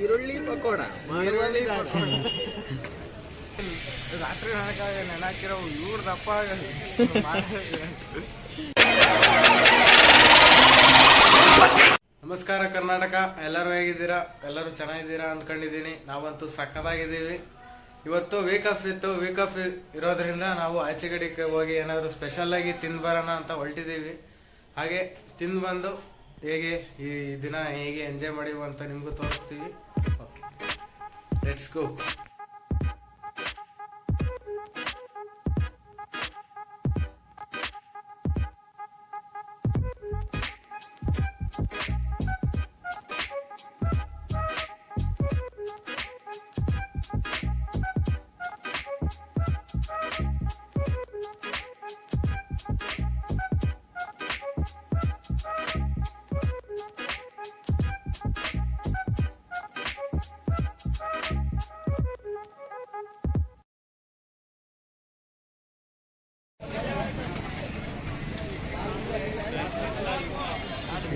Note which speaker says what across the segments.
Speaker 1: ಈರುಳ್ಳಿ ಪಕೋಡ
Speaker 2: ರಾತ್ರಿ ನನಗಾಗಿ ನೆನಾಕಿರೋ ಇವ್ರ ದಪ್ಪ ನಮಸ್ಕಾರ ಕರ್ನಾಟಕ, ಎಲ್ಲರೂ ಹೇಗಿದ್ದೀರಾ? ಎಲ್ಲರೂ ಚೆನ್ನಾಗಿದ್ದೀರಾ ಅಂದ್ಕೊಂಡಿದ್ದೀನಿ. ನಾವಂತೂ ಸಕ್ಕತ್ತಾಗಿದ್ದೀವಿ. ಇವತ್ತು ವೀಕ್ ಆಫ್ ಇತ್ತು. ವೀಕ್ ಆಫ್ ಇರೋದ್ರಿಂದ ನಾವು ಆಚೆ ಕಡೆಗೆ ಹೋಗಿ ಏನಾದರೂ ಸ್ಪೆಷಲ್ ಆಗಿ ತಿಂದು ಬರೋಣ ಅಂತ ಹೊರಟಿದ್ದೀವಿ. ಹಾಗೆ ತಿಂದು ಬಂದು ಹೇಗೆ ಈ ದಿನ ಹೇಗೆ ಎಂಜಾಯ್ ಮಾಡಿವು ಅಂತ ನಿಮಗೂ ತೋರಿಸ್ತೀವಿ. Okay, let's go.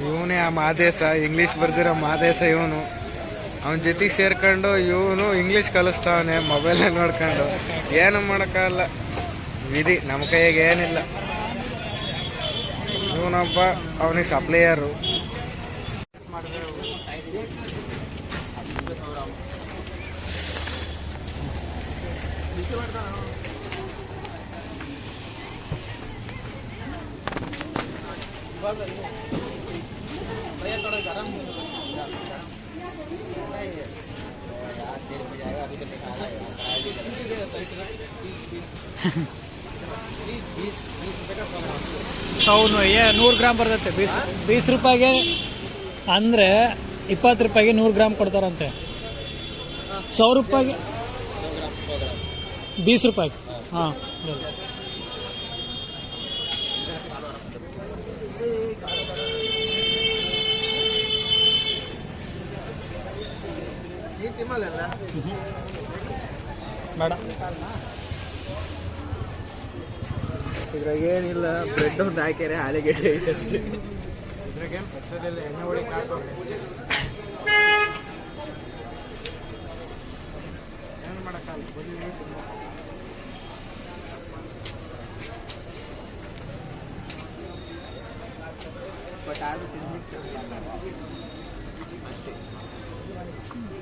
Speaker 2: ಇವನೇ ಆ ಮಾದೇಶ, ಇಂಗ್ಲೀಷ್ ಬರ್ದಿರೋ ಮಾದೇಶ. ಇವನು ಅವನ ಜೊತೆಗೆ ಸೇರ್ಕೊಂಡು ಇವನು ಇಂಗ್ಲೀಷ್ ಕಲಿಸ್ತಾವನೆ ಮೊಬೈಲ್ ನೋಡ್ಕೊಂಡು. ಏನು ಮಾಡೋಕ್ಕಾಗಲ್ಲ, ವಿಧಿ, ನಮ್ಮ ಕೈಯಾಗ ಏನಿಲ್ಲ. ಇವನೊಬ್ಬ ಅವನಿಗೆ ಸಪ್ಲೈಯರು.
Speaker 1: भैया थोड़ा गरम
Speaker 3: ಸೌನು 100 ಗ್ರಾಮ್ ಬರ್ತೈತೆ. 20 ರೂಪಾಯಿಗೆ ಅಂದರೆ 20 ರೂಪಾಯಿಗೆ 100 ಗ್ರಾಮ್ ಕೊಡ್ತಾರಂತೆ. 100 ರೂಪಾಯಿಗೆ 20 ರೂಪಾಯಿ. ಹಾಂ, ಬೇಡ.
Speaker 1: ಇದ್ರಾಗ ಏನಿಲ್ಲ, ಬ್ರೆಡ್ ಒಂದು ಹಾಕ್ಯಾರೆ, ಆಲೂಗೆಡ್ಡೆ ಅಷ್ಟೇ.
Speaker 2: ಇದ್ರಾಗೇನು ಪಚ್ಚದಿಲ್ಲ, ಎಣ್ಣೆ ಒಳಗೆ ಹಾಕೋದು. ಏನು ಮಾಡೋಕ್ಕಾಗಲ್ಲ, ಬನ್ನಿ.
Speaker 1: ಬಟ್ ಆದ್ರೂ ತಿನ್ಲಿಕ್ಕೆ ಅಷ್ಟೇ.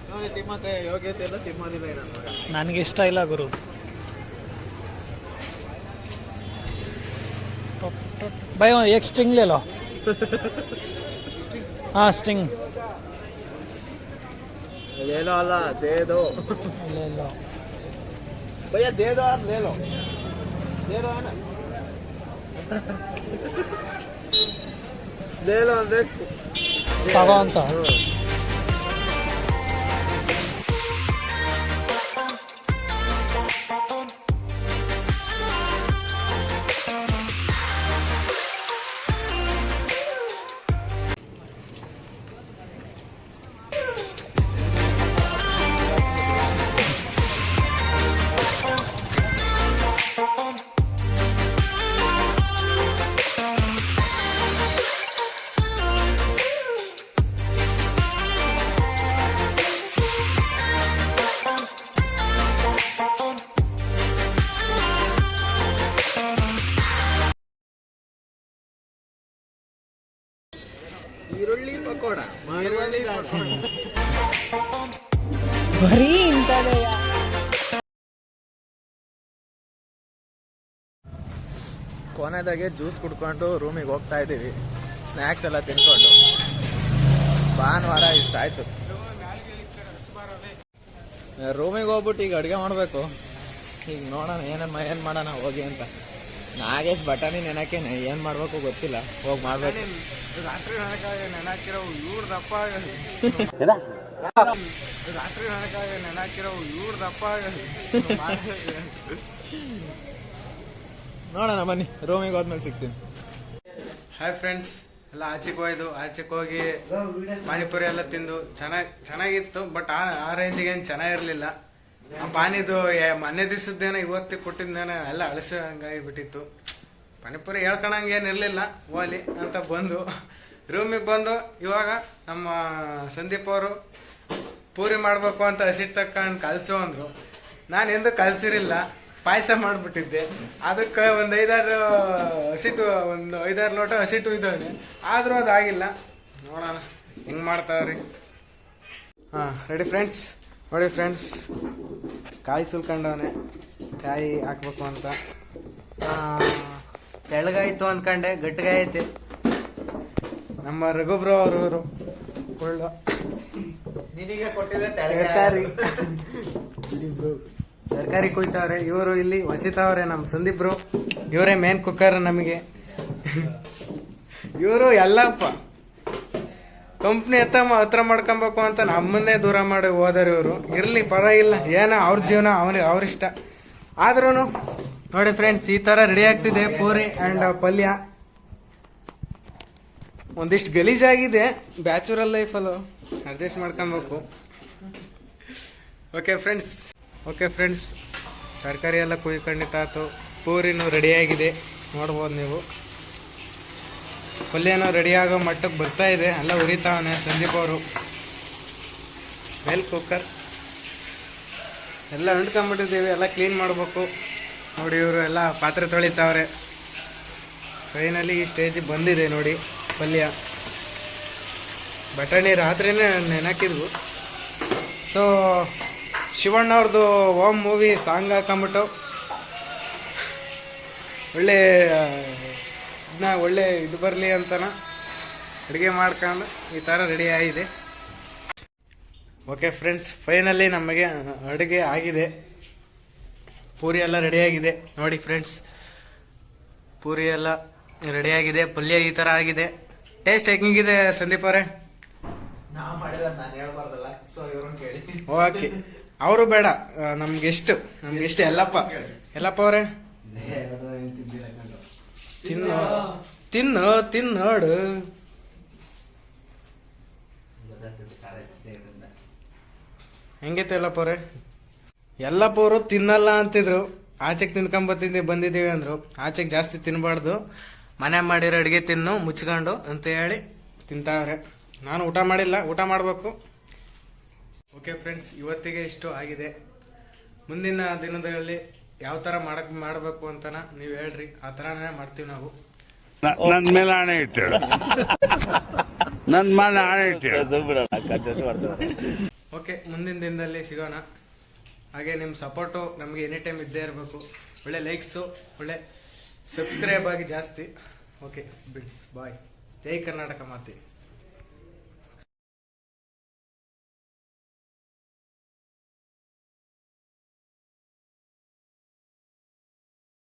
Speaker 1: ನೋಡಿ, ತಿಮ್ಮಕ್ಕೆ ಯೋಗ್ಯತೆ ಇಲ್ಲ, ತಿಮ್ಮೋದಿಲ್ಲ ಏನೋ.
Speaker 3: ನನಗೆ ಇಷ್ಟ ಇಲ್ಲ ಗುರು. भाई एक स्टिंग ले लो. हाँ, स्टिंग
Speaker 1: ले लो. अल्लाह दे दो,
Speaker 3: ले लो
Speaker 1: भैया दे दो, आप ले लो, दे दो, है ना. ले लो ಅಂದ್ರೆ
Speaker 3: ತಗೋ ಅಂತ.
Speaker 1: ಈರುಳ್ಳಿ ಪಕೋಡ
Speaker 3: ಬರೀ ಇಂಥದೆಯಾ?
Speaker 1: ಕೊನೆದಾಗೆ ಜ್ಯೂಸ್ ಕುಡ್ಕೊಂಡು ರೂಮಿಗೆ ಹೋಗ್ತಾ ಇದ್ದೀವಿ. ಸ್ನ್ಯಾಕ್ಸ್ ಎಲ್ಲ ತಿನ್ಕೊಂಡು. ಭಾನುವಾರ ಇಷ್ಟ ಆಯ್ತು. ರೂಮಿಗೆ ಹೋಗ್ಬಿಟ್ಟು ಈಗ ಅಡುಗೆ ಮಾಡಬೇಕು. ಈಗ ನೋಡೋಣ ಏನು ಮಾಡೋಣ ಹೋಗಿ ಅಂತ. ನಾಗೇಶ್ ಬಟಾಣಿ ನೆನಕೇನೆ, ಏನು ಮಾಡ್ಬೇಕು ಗೊತ್ತಿಲ್ಲ, ಹೋಗಿ ಮಾಡ್ಬೇಕು.
Speaker 2: ರಾತ್ರಿ ನನಗಾಗಿ ನೆನಾಕಿರೋ ಇವ್ರ ದಪ್ಪ ರಾತ್ರಿ ನನಗಾಗಿ ನೆನಾಕಿರೋ ಇವ್ರ ದಪ್ಪ
Speaker 1: ನೋಡೋಣ, ಬನ್ನಿ, ರೂಮಿಗೆ ಹೋದ್ಮೇಲೆ ಸಿಗ್ತೀನಿ.
Speaker 2: ಹಾಯ್ ಫ್ರೆಂಡ್ಸ್, ಎಲ್ಲ ಆಚೆಗೆ ಹೋಗಿ ಪಾನಿಪುರಿ ಎಲ್ಲ ತಿಂದು ಚೆನ್ನಾಗಿತ್ತು. ಬಟ್ ಆ ರೇಂಜಿಗೆ ಏನು ಚೆನ್ನಾಗಿರ್ಲಿಲ್ಲ. ಪಾನಿದು ಮೊನ್ನೆ ದಿವಸದ್ದೇನೋ ಇವತ್ತಿಗೆ ಕೊಟ್ಟಿದ್ದೇನೋ ಎಲ್ಲ ಅಳಸಂಗಾಗಿ ಬಿಟ್ಟಿತ್ತು. ಪಾನಿಪುರಿ ಹೇಳ್ಕೊಳಂಗೆ ಏನಿರಲಿಲ್ಲ. ಓಲಿ ಅಂತ ಬಂದು ರೂಮಿಗೆ ಬಂದು ಇವಾಗ ನಮ್ಮ ಸಂದೀಪ್ ಅವರು ಪೂರಿ ಮಾಡ್ಬೇಕು ಅಂತ ಹಸಿಟ್ಟು ತಕೊಂಡು ಕಲ್ಸು ಅಂದ್ರು. ನಾನು ಎಂದು ಕಲ್ಸಿರಿಲ್ಲ, ಪಾಯಸ ಮಾಡ್ಬಿಟ್ಟಿದ್ದೆ. ಅದಕ್ಕೆ ಒಂದು 5-6 ಹಸಿಟ್ಟು, ಒಂದು 5-6 ಲೋಟ ಹಸಿಟ್ಟು ಇದ್ದಾವೆ. ಆದ್ರೂ ಅದಾಗಿಲ್ಲ. ನೋಡೋಣ ಹೆಂಗ್ ಮಾಡ್ತಾವ್ರಿ. ರೆಡಿ ಫ್ರೆಂಡ್ಸ್, ನೋಡಿ ಫ್ರೆಂಡ್ಸ್, ಕಾಯಿ ಸುಲ್ಕೊಂಡವನೆ. ಕಾಯಿ ಹಾಕ್ಬೇಕು ಅಂತ ತೆಳ್ಳಗಾಯ್ತು ಅನ್ಕಂಡೆ, ಗಟ್ಟಿಗಾಯ್ತೆ. ನಮ್ಮ ರಘುಬ್ರು ಅವರು ಒಳ್ಳೆ
Speaker 1: ನಿನಗೆ ಕೊಟ್ಟಿದ್ದೆ
Speaker 2: ತರಕಾರಿ ಕುಯ್ತಾವ್ರೆ. ಇವರು ಇಲ್ಲಿ ವಸಿತಾವ್ರೆ, ನಮ್ಮ ಸಂದೀಪ್ರು. ಇವರೇ ಮೇನ್ ಕುಕ್ಕರ್ ನಮಗೆ. ಇವರು ಎಲ್ಲಪ್ಪ ಕಂಪ್ನಿ ಹತ್ರ ಮಾಡ್ಕೊಬೇಕು ಅಂತ ನಮ್ಮನ್ನೇ ದೂರ ಮಾಡಿ ಹೋದಾರ ಇವರು. ಇರ್ಲಿ ಪರವಾಗಿಲ್ಲ, ಏನೋ ಅವ್ರ ಜೀವನ ಅವ್ರಿಷ್ಟ. ಆದ್ರೂ ನೋಡಿ ಫ್ರೆಂಡ್ಸ್, ಈ ತರ ರೆಡಿ ಆಗ್ತಿದೆ ಪೂರಿ ಅಂಡ್ ಪಲ್ಯ. ಒಂದಿಷ್ಟು ಗಲೀಜಾಗಿದೆ, ಬ್ಯಾಚುರಲ್ ಲೈಫಲ್ಲೂ ಅಡ್ಜಸ್ಟ್ ಮಾಡ್ಕೊಬೇಕು. ಓಕೆ ಫ್ರೆಂಡ್ಸ್, ತರಕಾರಿ ಎಲ್ಲ ಕುಯ್ಕೊಂಡಿತ್ತಾತು. ಪೂರಿನೂ ರೆಡಿಯಾಗಿದೆ, ನೋಡ್ಬೋದು ನೀವು. ಪಲ್ಯನೂ ರೆಡಿಯಾಗೋ ಮಟ್ಟಕ್ಕೆ ಬರ್ತಾ ಇದೆ. ಎಲ್ಲ ಉರಿತಾವನೆ ಸಂದೀಪ್ ಅವರು. ಮೇಲ್ ಕುಕ್ಕರ್ ಎಲ್ಲ ಅಂಟ್ಕೊಂಡ್ಬಿಟ್ಟಿದ್ದೀವಿ, ಎಲ್ಲ ಕ್ಲೀನ್ ಮಾಡಬೇಕು. ನೋಡಿ ಇವರು ಎಲ್ಲ ಪಾತ್ರೆ ತೊಳಿತಾವ್ರೆ. ಫೈನಲಿ ಈ ಸ್ಟೇಜಿಗೆ ಬಂದಿದೆ ನೋಡಿ ಪಲ್ಯ. ಬಟಾಣಿ ರಾತ್ರಿನೇ ನೆನಕಿದ್ವು. ಸೊ ಶಿವಣ್ಣ ಅವ್ರದ್ದು ಓಮ್ ಮೂವಿ ಸಾಂಗ್ ಹಾಕೊಂಬಿಟ್ಟು ಒಳ್ಳೆ ಇದು ಬರಲಿ ಅಂತನ ಅಡುಗೆ ಮಾಡ್ಕೊಂಡು ಈ ಥರ ರೆಡಿ ಆಗಿದೆ. ಓಕೆ ಫ್ರೆಂಡ್ಸ್, ಫೈನಲಿ ನಮಗೆ ಅಡುಗೆ ಆಗಿದೆ. ಪೂರಿ ಎಲ್ಲ ರೆಡಿಯಾಗಿದೆ ನೋಡಿ ಫ್ರೆಂಡ್ಸ್. ಪೂರಿ ಎಲ್ಲ ರೆಡಿಯಾಗಿದೆ, ಪಲ್ಯ ಈ ಥರ ಆಗಿದೆ. ಟೇಸ್ಟ್ ಹೆಂಗಿದೆ ಸಂದೀಪ್ ಅವರೇ?
Speaker 1: ನಾ ಮಾಡಿರೋದು ನಾನು ಹೇಳ್ಬಾರ್ದಲ್ಲ, ಸೊ ಇವ್ರನ್ನ ಕೇಳಿ.
Speaker 2: ಓಕೆ, ಅವರು ಬೇಡ, ನಮ್ಗೆಷ್ಟು ಎಲ್ಲಪ್ಪ ಅವರೇ ತಿನ್ನೋಡು. ಹೆಂಗೈತೆ ಎಲ್ಲಪ್ಪ ಅವ್ರೆ? ಎಲ್ಲಪ್ಪ ಅವರು ತಿನ್ನಲ್ಲ ಅಂತಿದ್ರು. ಆಚೆಗೆ ಬಂದಿದ್ದೀವಿ ಅಂದ್ರು. ಆಚೆಗೆ ಜಾಸ್ತಿ ತಿನ್ಬಾರ್ದು, ಮನೆ ಮಾಡಿರೋ ಅಡುಗೆ ತಿನ್ನು ಮುಚ್ಕೊಂಡು ಅಂತ ಹೇಳಿ ತಿಂತಾವ್ರೆ. ನಾನು ಊಟ ಮಾಡಿಲ್ಲ, ಊಟ ಮಾಡಬೇಕು. ಓಕೆ ಫ್ರೆಂಡ್ಸ್, ಇವತ್ತಿಗೆ ಇಷ್ಟು ಆಗಿದೆ. ಮುಂದಿನ ದಿನದಲ್ಲಿ ಯಾವ ಥರ ಮಾಡಬೇಕು ಅಂತನ ನೀವು ಹೇಳ್ರಿ, ಆ ಥರನೇ ಮಾಡ್ತೀವಿ ನಾವು.
Speaker 4: ನನ್ನ ಮೇಲೆ ಆಣೆ ಇಟ್ಟೇಳು.
Speaker 2: ಓಕೆ, ಮುಂದಿನ ದಿನದಲ್ಲಿ ಸಿಗೋಣ. ಹಾಗೆ ನಿಮ್ಮ ಸಪೋರ್ಟು ನಮಗೆ ಎನಿ ಟೈಮ್ ಇದ್ದೇ ಇರಬೇಕು. ಒಳ್ಳೆ ಲೈಕ್ಸು, ಒಳ್ಳೆ ಸಬ್ಸ್ಕ್ರೈಬ್ ಆಗಿ ಜಾಸ್ತಿ. ಓಕೆ ಫ್ರೆಂಡ್ಸ್, ಬಾಯ್. ಜೈ ಕರ್ನಾಟಕ ಮಾತೆ.